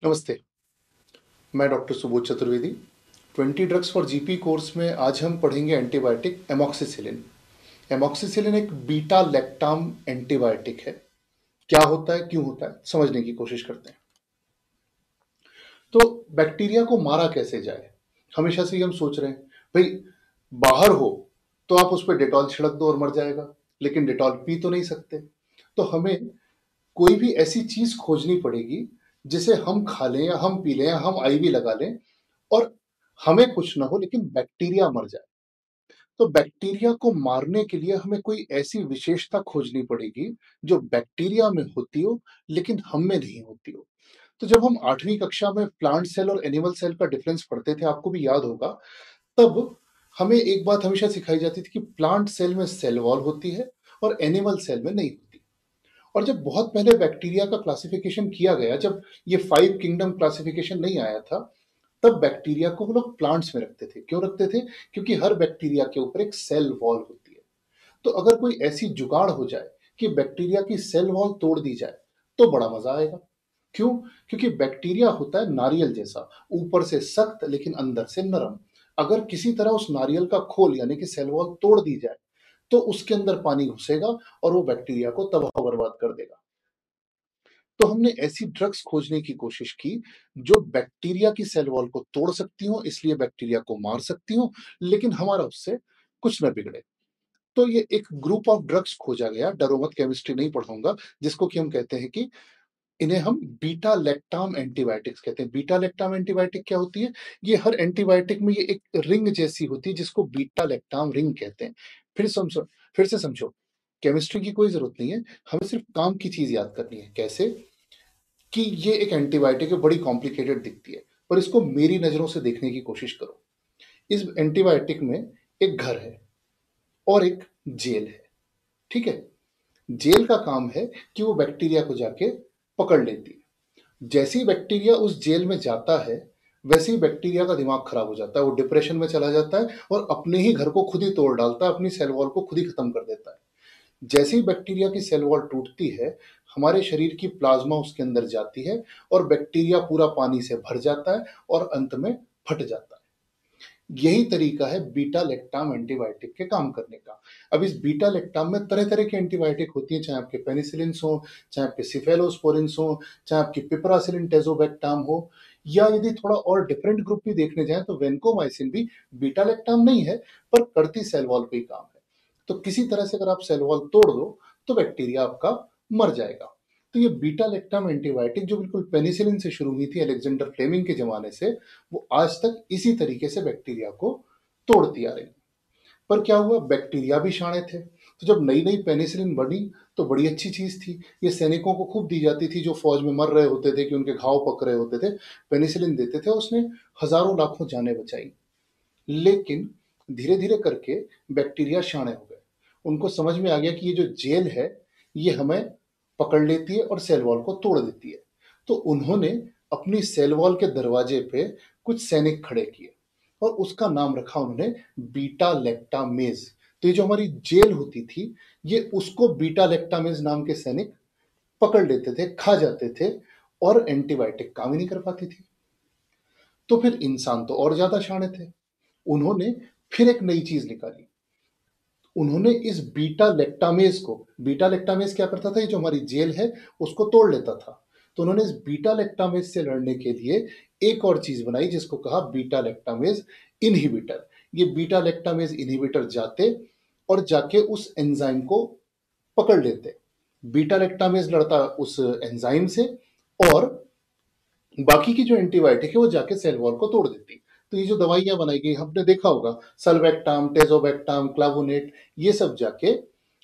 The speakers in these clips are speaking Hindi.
नमस्ते, मैं doctor Subodh Chaturvedi. 20 drugs for GP course में आज हम पढ़ेंगे एंटीबायोटिक एमॉक्सिसिलिन। एमॉक्सिसिलिन एक बीटा लैक्टाम एंटीबायोटिक है। क्या होता है, क्यों होता है, समझने की कोशिश करते हैं। तो बैक्टीरिया को मारा कैसे जाए? हमेशा से ही हम सोच रहे हैं, भाई बाहर हो तो आप उस पर डेटॉल छिड़क दो और मर जाएगा, लेकिन डेटॉल पी तो नहीं सकते। तो हमें कोई भी ऐसी चीज खोजनी पड़ेगी जिसे हम खा लें या हम पी लें या हम आईवी लगा लें और हमें कुछ ना हो लेकिन बैक्टीरिया मर जाए। तो बैक्टीरिया को मारने के लिए हमें कोई ऐसी विशेषता खोजनी पड़ेगी जो बैक्टीरिया में होती हो लेकिन हम में नहीं होती हो। तो जब हम 8वीं कक्षा में प्लांट सेल और एनिमल सेल का डिफरेंस पढ़ते थे, आपको भी याद होगा, तब हमें एक बात हमेशा सिखाई जाती थी कि प्लांट सेल में सेल वॉल होती है और एनिमल सेल में नहीं होती। और जब बहुत पहले बैक्टीरिया का क्लासिफिकेशन किया गया, जब ये 5 किंगडम क्लासिफिकेशन नहीं आया था, तब बैक्टीरिया को वो लोग प्लांट्स में रखते थे। क्यों रखते थे? क्योंकि हर बैक्टीरिया के ऊपर एक सेल वॉल होती है। तो अगर कोई ऐसी जुगाड़ हो जाए कि बैक्टीरिया की सेल वॉल तोड़ दी जाए तो बड़ा मजा आएगा। क्यों? क्योंकि बैक्टीरिया होता है नारियल जैसा, ऊपर से सख्त लेकिन अंदर से नरम। अगर किसी तरह उस नारियल का खोल यानी कि सेल वॉल तोड़ दी जाए तो उसके अंदर पानी घुसेगा और वो बैक्टीरिया को तबाह बर्बाद कर देगा। तो हमने ऐसी ड्रग्स खोजने की कोशिश की जो बैक्टीरिया की सेल वॉल को तोड़ सकती हो, इसलिए बैक्टीरिया को मार सकती हो, लेकिन हमारा उससे कुछ न बिगड़े। तो ये एक ग्रुप ऑफ ड्रग्स खोजा गया, डरो मत केमिस्ट्री नहीं पढ़ाऊंगा, जिसको कि हम कहते हैं कि इन्हें हम बीटा लैक्टाम एंटीबायोटिक्स कहते हैं। बीटा लैक्टाम एंटीबायोटिक क्या होती है? ये हर एंटीबायोटिक में ये एक रिंग जैसी होती है जिसको बीटा लैक्टाम रिंग कहते हैं। फिर से समझो, केमिस्ट्री की कोई जरूरत नहीं है, हमें सिर्फ काम की चीज याद करनी है। कैसे? कि ये एक एंटीबायोटिक है, बड़ी कॉम्प्लिकेटेड दिखती है, पर इसको मेरी नजरों से देखने की कोशिश करो। इस एंटीबायोटिक में एक घर है और एक जेल है। ठीक है? जेल का काम है कि वो बैक्टीरिया को जाके पकड़ लेती है। जैसे ही बैक्टीरिया उस जेल में जाता है, वैसे ही बैक्टीरिया का दिमाग खराब हो जाता है, वो डिप्रेशन में चला जाता है और अपने ही घर को खुद ही तोड़ डालता है, अपनी सेल वॉल को खुद ही खत्म कर देता है। जैसे ही बैक्टीरिया की सेल वॉल टूटती है, हमारे शरीर की प्लाज्मा उसके अंदर जाती है और बैक्टीरिया पूरा पानी से भर जाता है और अंत में फट जाता है। यही तरीका है बीटा लैक्टाम एंटीबायोटिक के काम करने का। अब इस बीटा लैक्टाम में तरह तरह की एंटीबायोटिक होती है, चाहे आपके पेनिसिलिन हो, चाहे आपके सिफेलोस्पोरिन हो, चाहे आपकी पिपरासिलिन टेजोबैक्टाम हो, या यदि थोड़ा और डिफरेंट ग्रुप भी देखने जाए तो वेंकोमाइसिन भी बीटा लैक्टाम नहीं है, पर करती सेल वॉल पे ही काम है। तो किसी तरह से अगर आप सेल वॉल तोड़ दो तो बैक्टीरिया आपका मर जाएगा। तो ये बीटा लैक्टाम एंटीबायोटिक जो बिल्कुल पेनिसिलिन से शुरू हुई थी अलेक्जेंडर फ्लेमिंग के जमाने से, वो आज तक इसी तरीके से बैक्टीरिया को तोड़ती आ रही। पर क्या हुआ, बैक्टीरिया भी शाणे थे। तो जब नई नई पेनिसिलिन बनी तो बड़ी अच्छी चीज थी, ये सैनिकों को खूब दी जाती थी जो फौज में मर रहे होते थे, कि उनके घाव पक रहे होते थे, पेनिसिलिन देते थे, उसने हजारों लाखों जानें बचाई। लेकिन धीरे धीरे करके बैक्टीरिया शाणे हो गए। उनको समझ में आ गया कि ये जो जेल है ये हमें पकड़ लेती है और सेल वॉल को तोड़ देती है। तो उन्होंने अपनी सेल वॉल के दरवाजे पे कुछ सैनिक खड़े किए और उसका नाम रखा उन्होंने बीटा लैक्टामेज। तो ये जो हमारी जेल होती थी, ये उसको बीटा लैक्टामेज नाम के सैनिक पकड़ लेते थे, खा जाते थे, और एंटीबायोटिक काम ही नहीं कर पाती थी। तो फिर इंसान तो और ज्यादा शाणे थे, उन्होंने फिर एक नई चीज निकाली। उन्होंने इस बीटा लैक्टामेज को, बीटा लैक्टामेज क्या करता था, ये जो हमारी जेल है उसको तोड़ लेता था। तो उन्होंने इस बीटा लैक्टामेज से लड़ने के लिए एक और चीज बनाई जिसको कहा बीटा लैक्टामेज इनहिबिटर। ये बीटा लैक्टामेज इनहिबिटर जाते और जाके उस एंजाइम को पकड़ लेते। बीटा लैक्टामेज लड़ता उस एंजाइम से और बाकी की जो एंटीबायोटिक है वो जाके सेल वॉल को तोड़ देती। तो ये जो दवाइयां बनाई गई, हमने देखा होगा, सल्वेक्टाम, टेजोबैक्टाम, क्लावोनेट, ये सब जाके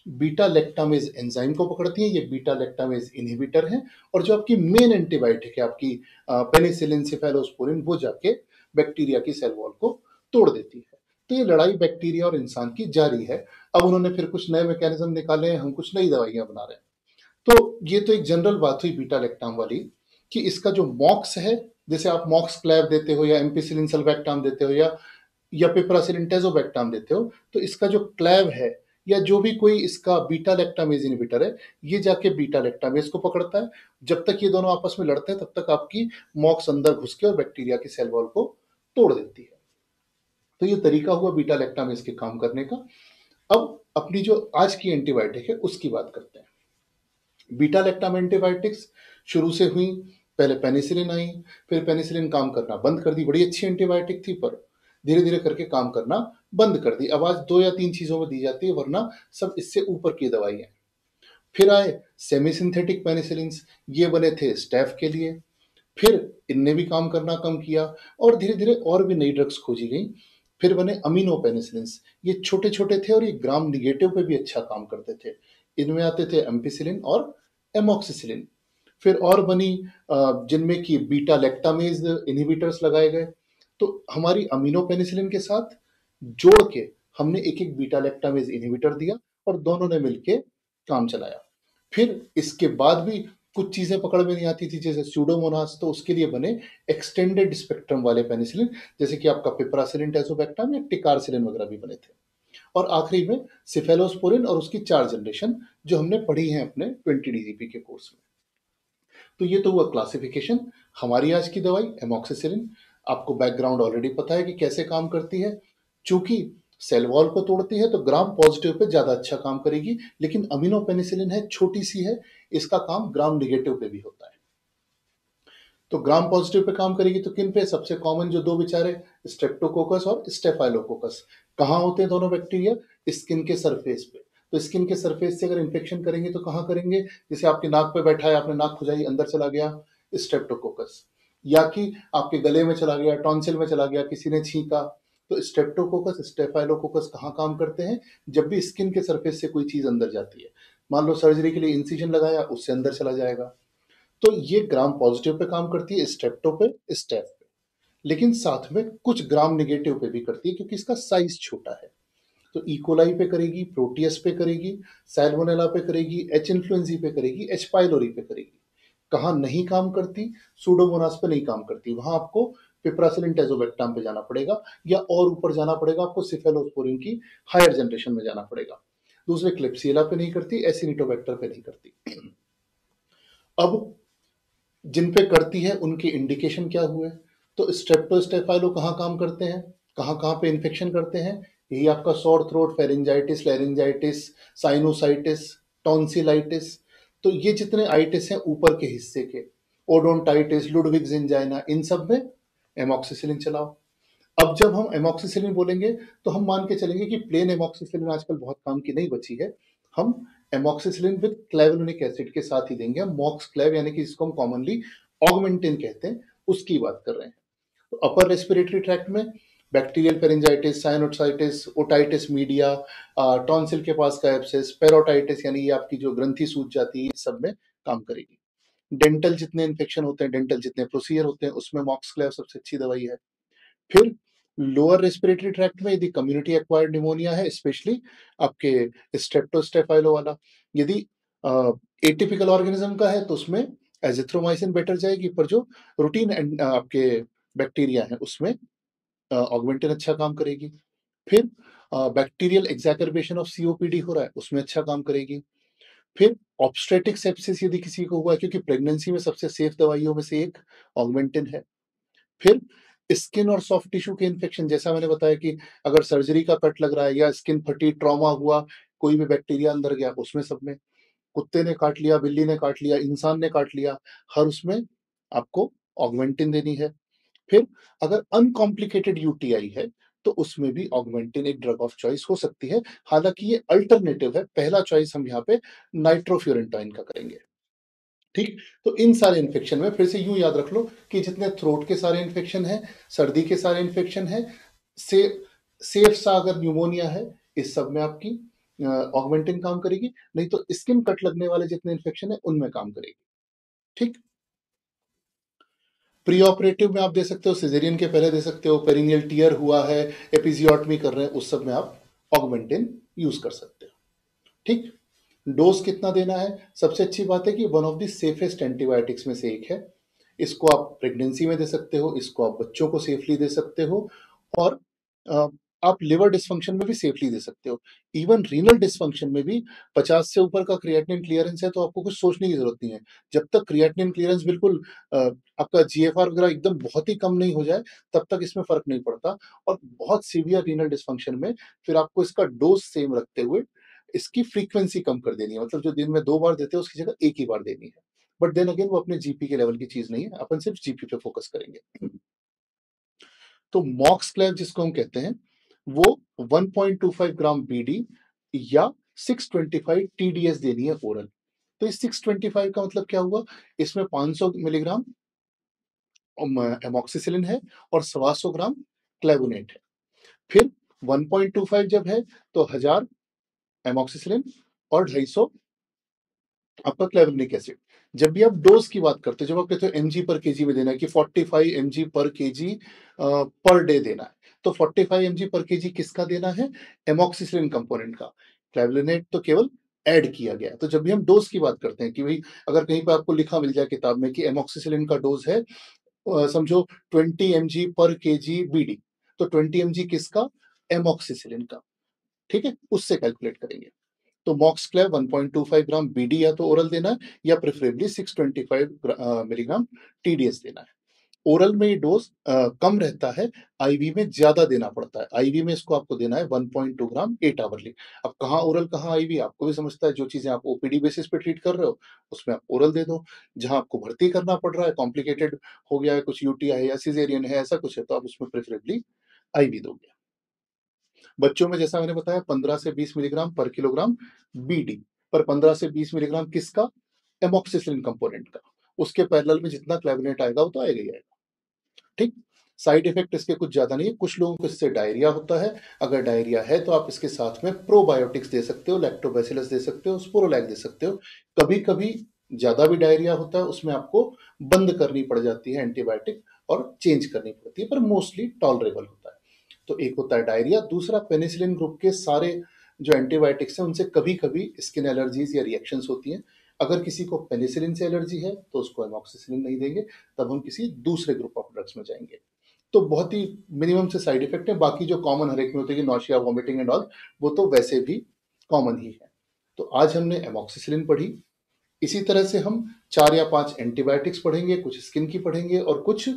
बीटा लैक्टामेज एंजाइम को पकड़ती है। ये बीटा लैक्टामेज इनहिबिटर है। और जो आपकी मेन एंटीबायोटिक है आपकी पेनिसिलिन, सिफेलोस्पोरिन, वो जाके बैक्टीरिया की सेल वॉल को तोड़ देती है। तो ये लड़ाई बैक्टीरिया और इंसान की जारी है। अब उन्होंने फिर कुछ नए मैकेनिज्म निकाले हैं, हम कुछ नई दवाइयां बना रहे हैं। तो ये तो एक जनरल बात हुई बीटा लैक्टाम वाली, कि इसका जो मॉक्स है, जैसे आप मॉक्स क्लैव देते हो या एम्पिसिलिन सल्वेक्टाम देते हो या पिपरासिलिन टेजोबैक्टाम देते हो, तो इसका जो क्लैव है या जो भी कोई इसका बीटा लैक्टामेज इनहिबिटर है, ये जाके बीटा लैक्टामेज को पकड़ता है। जब तक ये दोनों आपस में लड़ते हैं तब तक आपकी मॉक्स अंदर घुस के और बैक्टीरिया की सेल वॉल को तोड़ देती है। तो ये तरीका हुआ बीटा लैक्टामेज के काम करने का। अब अपनी जो आज की एंटीबायोटिक है उसकी बात करते हैं। बीटा लैक्टाम एंटीबायोटिक्स शुरू से हुई, पहले पेनिसिलिन आई, फिर पेनिसिलिन काम करना बंद कर दी। बड़ी अच्छी एंटीबायोटिक थी पर धीरे धीरे करके काम करना बंद कर दी। अब आज 2 या 3 चीजों में दी जाती है, वरना सब इससे ऊपर की दवाइयां। फिर आए सेमी सिंथेटिक पेनिसिलिन्स, ये बने थे स्टैफ के लिए। फिर इनने भी काम करना कम किया और धीरे धीरे और भी नई ड्रग्स खोजी गई। फिर बने अमीनो पेनिसिलिन्स, ये छोटे छोटे थे और ये ग्राम निगेटिव पे भी अच्छा काम करते थे। इनमें आते थे एम्पिसिलिन और एमोक्सिसिलिन। फिर और बनी जिनमें कि बीटा लैक्टामेज इनहिबिटर्स लगाए गए। तो हमारी अमीनो पेनिसिलिन के साथ जोड़ के हमने एक एक बीटा लैक्टामेज इनहिबिटर दिया और दोनों ने मिलके काम चलाया। फिर इसके बाद भी कुछ चीजें पकड़ में नहीं आती थी, जैसे स्यूडोमोनास, तो उसके लिए बने एक्सटेंडेड स्पेक्ट्रम वाले पेनिसिलिन, जैसे कि आपका पिपरासिलिन, टैजोबैक्टाम या टिकारसिलिन वगैरह भी बने थे। और आखिरी में सिफेलोस्पोरिन और उसकी 4 जनरेशन जो हमने पढ़ी है अपने 20 डीजीपी के कोर्स में। तो ये तो हुआ क्लासिफिकेशन। हमारी आज की दवाई एमोक्सिसिलिन, आपको बैकग्राउंड ऑलरेडी पता है कि कैसे काम करती है। चूंकि सेल वॉल को तोड़ती है तो ग्राम पॉजिटिव पे ज्यादा अच्छा काम करेगी, लेकिन अमीनो पेनिसिलिन है, छोटी सी है, इसका काम ग्राम निगेटिव पे भी होता है। तो ग्राम पॉजिटिव पे काम करेगी तो किन पे? सबसे कॉमन जो दो बेचारे, स्ट्रेप्टोकोकस और स्टेफाइलोकोकस। कहाँ होते हैं दोनों बैक्टीरिया? स्किन के सरफेस पे। तो स्किन के सरफेस से अगर इन्फेक्शन करेंगे तो कहाँ करेंगे? जैसे आपकी नाक पे बैठा है, आपने नाक खुजाई, अंदर चला गया स्ट्रेप्टोकोकस, या कि आपके गले में चला गया, टॉन्सिल में चला गया, किसी ने छींका। तो स्ट्रेप्टोकोकस स्टेफाइलोकोकस कहाँ काम करते हैं? जब भी स्किन के सरफेस से कोई चीज अंदर जाती है, मान लो सर्जरी के लिए इंसिजन लगाया, उससे अंदर चला जाएगा। तो ये ग्राम पॉजिटिव पे काम करती है, स्ट्रेप्टो पे, स्टेफ पे। लेकिन साथ में कुछ ग्राम निगेटिव पे भी करती है, क्योंकि इसका साइज छोटा है। तो इकोलाई पे करेगी, प्रोटियस पे करेगी, सैल्मोनेला पे करेगी, एच इन्फ्लुएंजी पे करेगी, एच पाइलोरी पे करेगी। कहाँ नहीं काम करती? सूडोमोनास पे नहीं काम करती, वहां आपको पिपरासिलिन टैजोबैक्टाम पे जाना पड़ेगा, या और ऊपर जाना पड़ेगा आपको, सिफेलोस्पोरिन की हायर जनरेशन में जाना पड़ेगा। दूसरे क्लिप्सियला पे नहीं करती, एसिनिटोबैक्टर पे नहीं करती। अब जिन पे करती है उनके इंडिकेशन क्या हुए? तो स्ट्रेप्टोस्टेफाइलो कहाँ काम करते हैं, कहाँ कहाँ पे इन्फेक्शन करते हैं? यही आपका sore throat, pharyngitis, laryngitis, sinusitis, tonsillitis. तो ये जितने आइटिस हैं ऊपर के हिस्से के, ओडोंटाइटिस, लुडविग्स एंजाइना, इन सब में एमोक्सिसिलिन चलाओ। अब जब हम एमोक्सिसिलिन बोलेंगे तो हम मान के चलेंगे कि प्लेन एमोक्सिसिलिन आजकल बहुत काम की नहीं बची है। हम एमोक्सिसिलिन विद क्लेवुलिनिक एसिड के साथ ही देंगे। हम मॉक्स क्लेव, यानी कि जिसको हम कॉमनली ऑगमेंटिन कहते हैं, उसकी बात कर रहे हैं। तो अपर रेस्पिरेटरी ट्रैक्ट में bacterial pharyngitis, sinusitis, otitis media, tonsil के पास का एब्सेस, पेरोटाइटिस, यानी ये आपकी जो ग्रंथि सूज जाती है, सब में काम करेगी। डेंटल जितने इन्फेक्शन होते हैं, डेंटल जितने प्रोसीजर होते हैं, उसमें मॉक्स क्लेव सबसे अच्छी दवाई है। फिर लोअर रेस्पिरेटरी ट्रैक्ट में यदि कम्युनिटी एक्वायर्ड निमोनिया है, स्पेशली आपके स्ट्रेप्टोस्टेफाइलो वाला, यदि एटिपिकल ऑर्गेनिज्म का है तो उसमें एजिथ्रोमाइसिन बेटर जाएगी, पर जो रूटीन आपके बैक्टीरिया है उसमें ऑगमेंटिन अच्छा काम करेगी। फिर बैक्टीरियल एक्सैकर्बेशन ऑफ सीओपीडी हो रहा है, उसमें अच्छा काम करेगी। फिर ऑब्स्ट्रेटिक सेप्सिस यदि किसी को हुआ है, क्योंकि प्रेगनेंसी में सबसे सेफ दवाइयों में से एक ऑगमेंटिन है। फिर स्किन और सॉफ्ट टिश्यू के इन्फेक्शन, जैसा मैंने बताया कि अगर सर्जरी का कट लग रहा है या स्किन फटी, ट्रॉमा हुआ, कोई भी बैक्टीरिया अंदर गया, उसमें सब में, कुत्ते ने काट लिया, बिल्ली ने काट लिया, इंसान ने काट लिया, हर उसमें आपको ऑगमेंटिन देनी है। फिर अगर अनकॉम्प्लिकेटेड यूटीआई है तो उसमें भी ऑगमेंटिन एक ड्रग ऑफ चॉइस हो सकती है। हालांकि ये अल्टरनेटिव है, पहला चॉइस हम यहाँ पे नाइट्रोफ्यूरेंटाइन का करेंगे। ठीक। तो इन सारे इन्फेक्शन में फिर से यूं याद रख लो कि जितने थ्रोट के सारे इन्फेक्शन है, सर्दी के सारे इन्फेक्शन है, से सेफ सा अगर न्यूमोनिया है, इस सब में आपकी ऑगमेंटिन काम करेगी। नहीं तो स्किन कट लगने वाले जितने इन्फेक्शन है उनमें काम करेगी। ठीक। प्री ऑपरेटिव में आप दे सकते हो, सिजेरियन के पहले दे सकते हो, पेरिनियल टीयर हुआ है, एपिजियोटमी कर रहे हैं, उस सब में आप ऑगमेंटिन यूज कर सकते हो। ठीक। डोज कितना देना है? सबसे अच्छी बात है कि one of the safest antibiotics में से एक है। इसको आप प्रेगनेंसी में दे सकते हो, इसको आप बच्चों को सेफली दे सकते हो, और आप लिवर डिस्फंक्शन में भी सेफली दे सकते हो। इवन रीनल डिस्फंक्शन में भी 50 से ऊपर का क्रिएटिनिन क्लियरेंस है तो आपको कुछ सोचने की ज़रूरत नहीं है। जब तक क्रिएटिनिन क्लियरेंस बिल्कुल आपका जीएफआर वगैरह एकदम बहुत ही कम नहीं हो जाए, तब तक इसमें फ़र्क नहीं पड़ता। और बहुत सीवियर रीनल डिस्फंक्शन में फिर आपको इसका डोज़ सेम रखते हुए इसकी फ्रीक्वेंसी कम कर देनी है। मतलब जो दिन में 2 बार देते हैं उसकी जगह 1 ही बार देनी है। बट देन अगेन वो अपने जीपी के लेवल की चीज़ नहीं है, अपन सिर्फ जीपी पे फ़ोकस करेंगे। तो मॉक्सक्लेव जिसको हम कहते हैं, वो 1.25 ग्राम बीडी या 625 टीडीएस देनी है ओरल। तो इस 625 का मतलब क्या हुआ? इसमें 500 मिलीग्राम एमॉक्सिसिलिन है और 125 ग्राम क्लेवोनेट है। फिर 1.25 जब है तो 1000 एमॉक्सिसिलिन और 250 आपका क्लेवरनिक एसिड। जब भी आप डोज की बात करते हो, जब आप कहते हो एमजी पर केजी में देना है कि 45 एमजी पर केजी पर डे देना है, तो 45 एमजी पर केजी किसका देना है? एमॉक्सिसिलिन कंपोनेंट का। क्लेवलिनेट तो केवल ऐड किया गया है। तो जब भी हम डोज की बात करते हैं कि भाई अगर कहीं पे आपको लिखा मिल जाए किताब में कि एमॉक्सिसिलिन का डोज है समझो 20 एमजी पर केजी बीडी, तो 20 एमजी किसका? एमॉक्सिसिलिन का। ठीक है? उससे कैलकुलेट करेंगे। तो मॉक्सक्लेव 1.25 ग्राम बीडी या तो ओरल देना है या प्रेफरेबली 625 मिलीग्राम टीडीएस देना है। ओरल में ये डोज कम रहता है, आईवी में ज्यादा देना पड़ता है। आईवी में इसको आपको देना है 1.2 ग्राम 8 आवरली। अब कहाँ ओरल कहाँ आईवी आपको भी समझता है। जो चीजें आप ओपीडी बेसिस पे ट्रीट कर रहे हो उसमें आप ओरल दे दो। जहां आपको भर्ती करना पड़ रहा है, कॉम्प्लिकेटेड हो गया है, कुछ यूटीआई है या सिजेरियन है, ऐसा कुछ है, तो आप उसमें प्रेफरेबली आईवी दोगे। बच्चों में जैसा मैंने बताया 15 से 20 मिलीग्राम पर किलोग्राम बीडी, पर 15 से 20 मिलीग्राम किसका? एमॉक्सिसिलिन कंपोनेंट का। उसके पैरेलल में जितना क्लेवनेट आएगा वो तो आएगा ही आएगा। ठीक। साइड इफेक्ट इसके कुछ ज्यादा नहीं है। कुछ लोगों को इससे डायरिया होता है। अगर डायरिया है तो आप इसके साथ में प्रोबायोटिक्स दे सकते हो, लैक्टोबैसिलस दे सकते हो, स्पोरोलैक दे सकते हो। कभी कभी ज्यादा भी डायरिया होता है, उसमें आपको बंद करनी पड़ जाती है एंटीबायोटिक और चेंज करनी पड़ती है, पर मोस्टली टॉलरेबल होता है। तो एक होता है डायरिया, दूसरा पेनिसिलिन ग्रुप के सारे जो एंटीबायोटिक्स हैं उनसे कभी कभी स्किन एलर्जीज या रिएक्शंस होती हैं। अगर किसी को पेनिसिलिन से एलर्जी है तो उसको एमॉक्सिसिलिन नहीं देंगे, तब हम किसी दूसरे ग्रुप ऑफ ड्रग्स में जाएंगे। तो बहुत ही मिनिमम से साइड इफेक्ट है। बाकी जो कॉमन हर एक में होते हैं कि नौशिया, वॉमिटिंग एंड ऑल, वो तो वैसे भी कॉमन ही है। तो आज हमने एमॉक्सिसिलिन पढ़ी। इसी तरह से हम 4 या 5 एंटीबायोटिक्स पढ़ेंगे, कुछ स्किन की पढ़ेंगे और कुछ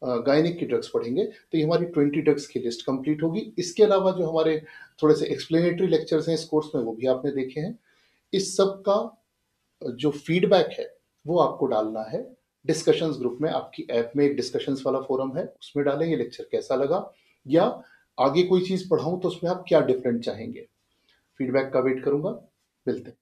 गायनिक की ड्रग्स पढ़ेंगे। तो ये हमारी 20 ड्रग्स की लिस्ट कंप्लीट होगी। इसके अलावा जो हमारे थोड़े से एक्सप्लेनेटरी लेक्चर्स हैं इस कोर्स में, वो भी आपने देखे हैं। इस सब का जो फीडबैक है वो आपको डालना है डिस्कशंस ग्रुप में। आपकी ऐप में एक डिस्कशंस वाला फोरम है, उसमें डालेंगे लेक्चर कैसा लगा, या आगे कोई चीज पढ़ाऊं तो उसमें आप क्या डिफरेंट चाहेंगे। फीडबैक का वेट करूंगा। मिलते हैं।